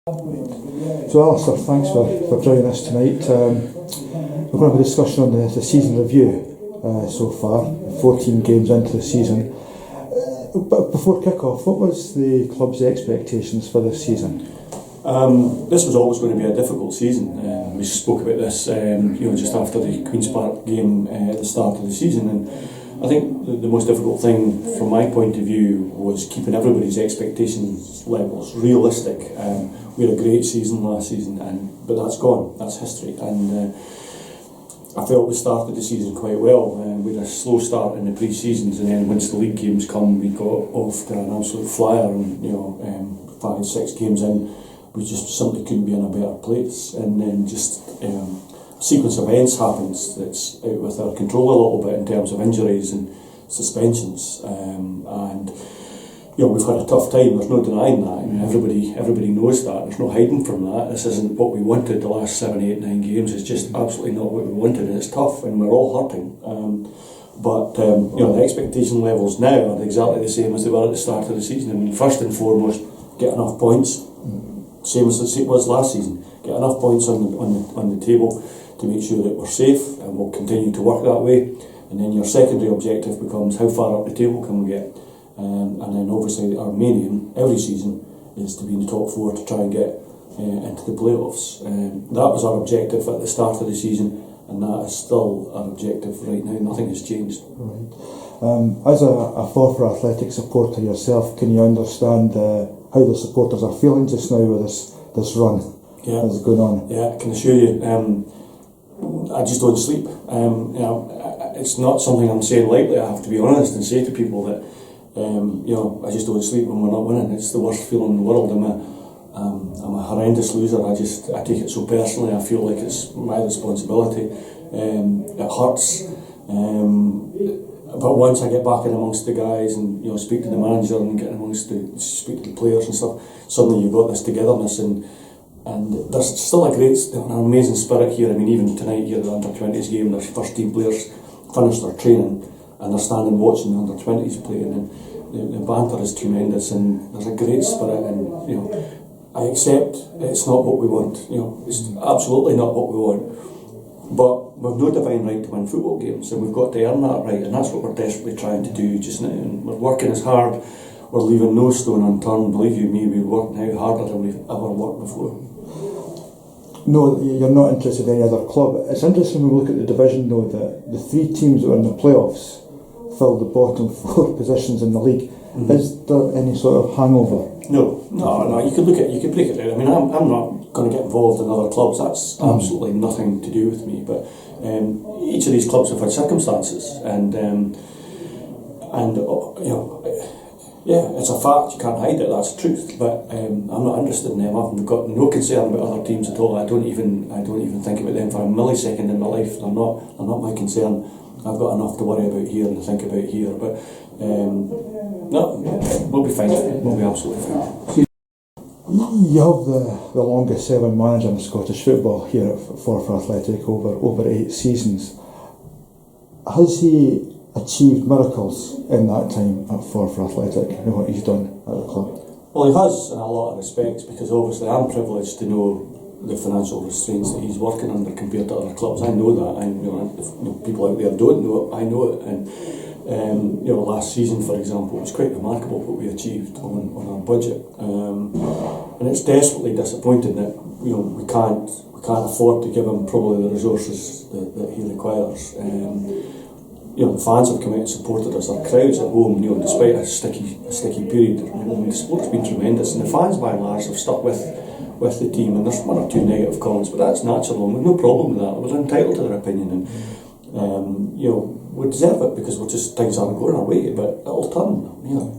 So Alastair, thanks for joining us tonight. We're going to have a discussion on the season review so far, 14 games into the season. But before kick-off, what was the club's expectations for this season? This was always going to be a difficult season. We spoke about this just after the Queen's Park game at the start of the season, and I think the most difficult thing from my point of view was keeping everybody's expectations levels realistic. We had a great season last season, but that's gone, that's history, and I felt we started the season quite well. We had a slow start in the pre-seasons, and then once the league games come, we got off to an absolute flyer, and 5-6 games in, we just simply couldn't be in a better place, and then just a sequence of events happens that's out with our control a little bit in terms of injuries and suspensions, and we've had a tough time, there's no denying that. I mean, everybody knows that, there's no hiding from that. This isn't what we wanted the last 7, 8, 9 games, it's just absolutely not what we wanted, and it's tough, and we're all hurting. But the expectation levels now are exactly the same as they were at the start of the season. I mean, first and foremost, get enough points, same as it was last season. Get enough points on the table to make sure that we're safe, and we'll continue to work that way. And then your secondary objective becomes how far up the table can we get. And then obviously our main aim every season is to be in the top 4 to try and get into the playoffs. That was our objective at the start of the season, and that is still our objective right now. Nothing has changed. Right. As a Forfar Athletic supporter yourself, can you understand how the supporters are feeling just now with this run that's going on? Yeah, I can assure you. I just don't sleep. It's not something I'm saying lightly. I have to be honest and say to people that I just don't sleep when we're not winning. It's the worst feeling in the world. I'm a horrendous loser. I take it so personally. I feel like it's my responsibility. It hurts. But once I get back in amongst the guys and speak to the manager and speak to the players and stuff, suddenly you've got this togetherness, and there's still an amazing spirit here. I mean, even tonight here at the under-20s game, there's first team players finished their training and they're standing watching the under-20s playing, and the banter is tremendous, and there's a great spirit, and I accept it's not what we want. It's absolutely not what we want, but we've no divine right to win football games, and we've got to earn that right, and that's what we're desperately trying to do just now, and we're working as hard. We're leaving no stone unturned. Believe you me, we're working out harder than we've ever worked before. No, you're not interested in any other club. It's interesting when we look at the division though, that the 3 teams that were in the playoffs filled the bottom 4 positions in the league. Mm-hmm. Is there any sort of hangover? No. You could break it down. I mean, I'm not going to get involved in other clubs. That's absolutely nothing to do with me. But each of these clubs have had circumstances, and it's a fact. You can't hide it. That's the truth. But I'm not interested in them. I've got no concern about other teams at all. I don't even think about them for a millisecond in my life. They're not my concern. I've got enough to worry about here and to think about here. But we'll be fine. We'll be absolutely fine. You have the longest serving manager in Scottish football here at Forfar Athletic over 8 seasons. Has he achieved miracles in that time at Forfar Athletic and what he's done at the club? Well, he has in a lot of respects, because obviously I'm privileged to know the financial restraints that he's working under compared to other clubs. I know that, and people out there don't know it. I know it, and last season, for example, it was quite remarkable what we achieved on our budget, and it's desperately disappointing that we can't afford to give him probably the resources that he requires. The fans have come out and supported us. Our crowds at home, despite a sticky period, the support's been tremendous, and the fans by and large have stuck with the team. And there's 1 or 2 negative comments, but that's natural, and we've no problem with that. We're entitled to their opinion, and we deserve it because things aren't going our way, but it'll turn.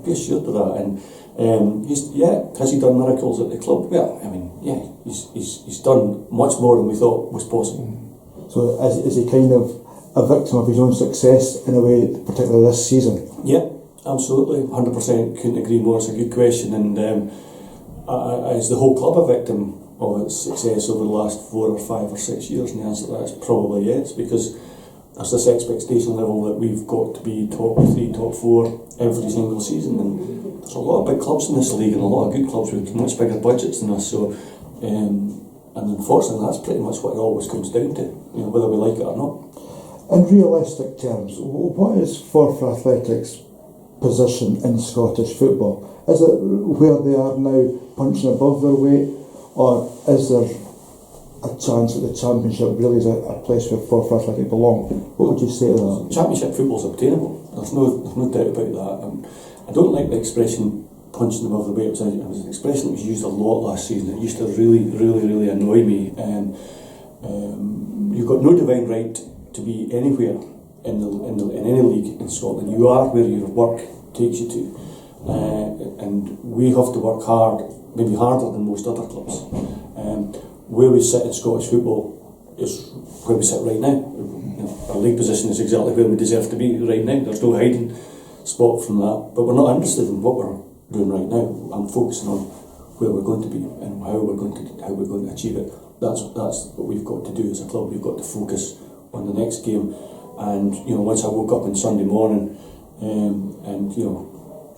Be assured of that. And has he done miracles at the club? Well, I mean, he's done much more than we thought was possible. So is he kind of a victim of his own success in a way, particularly this season? Yeah, absolutely, 100%. Couldn't agree more. It's a good question, and is the whole club a victim of its success over the last 4 or 5 or 6 years? And the answer to that is probably yes, because there's this expectation level that we've got to be top 3, top 4 every single season, and there's a lot of big clubs in this league and a lot of good clubs with much bigger budgets than us. So, and unfortunately, that's pretty much what it always comes down to, whether we like it or not. In realistic terms, what is Forfar Athletics' position in Scottish football? Is it where they are now, punching above their weight, or is there a chance that the Championship really is a place where Forfar Athletic belong? What would you say to that? Championship football is obtainable. There's no doubt about that. I don't like the expression punching above the weight. It was an expression that was used a lot last season. It used to really annoy me. You've got no divine right to be anywhere in any league in Scotland. You are where your work takes you to, and we have to work hard, maybe harder than most other clubs. Where we sit in Scottish football is where we sit right now. Our league position is exactly where we deserve to be right now. There's no hiding spot from that. But we're not interested in what we're doing right now. I'm focusing on where we're going to be and how we're going to achieve it. That's what we've got to do as a club. We've got to focus on the next game. And once I woke up on Sunday morning and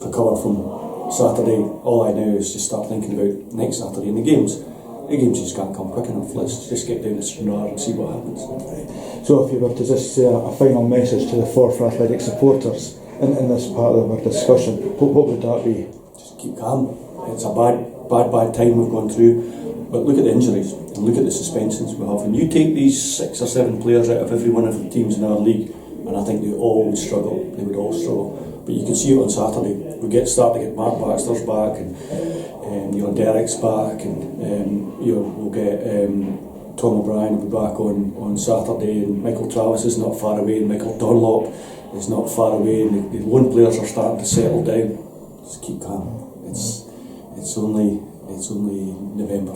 recover from Saturday, all I know is just start thinking about next Saturday and the games. The games just can't come quick enough. Let's just get down to Stranraer and see what happens. So if you were to just say a final message to the Forfar Athletic supporters in this part of our discussion, what would that be? Just keep calm. It's a bad time we've gone through, but look at the injuries and look at the suspensions we have. And you take these 6 or 7 players out of every one of the teams in our league, and I think they all would struggle. They would all struggle. But you can see it on Saturday. We start to get Mark Baxter's back, and Derek's back, and we'll get Tom O'Brien will be back on Saturday, and Michael Travis is not far away, and Michael Dunlop is not far away, and the lone players are starting to settle down. Just keep calm. It's only November.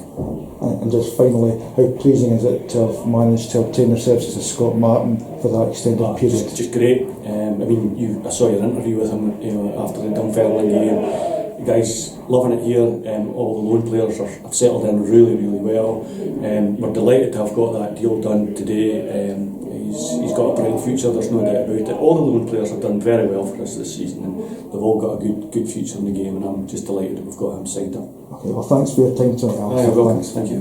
And just finally, how pleasing is it to have managed to obtain the services of Scott Martin for that extended period? Just great. I saw your interview with him after the Dunfermline game. The guy's loving it here. All the lone players have settled in really well. We're delighted to have got that deal done today. He's got a bright future, there's no doubt about it. All the lone players have done very well for us this season, and they've all got a good future in the game, and I'm just delighted that we've got him signed up. Okay, well, thanks for your time tonight, Alastair. You're welcome. Thank you.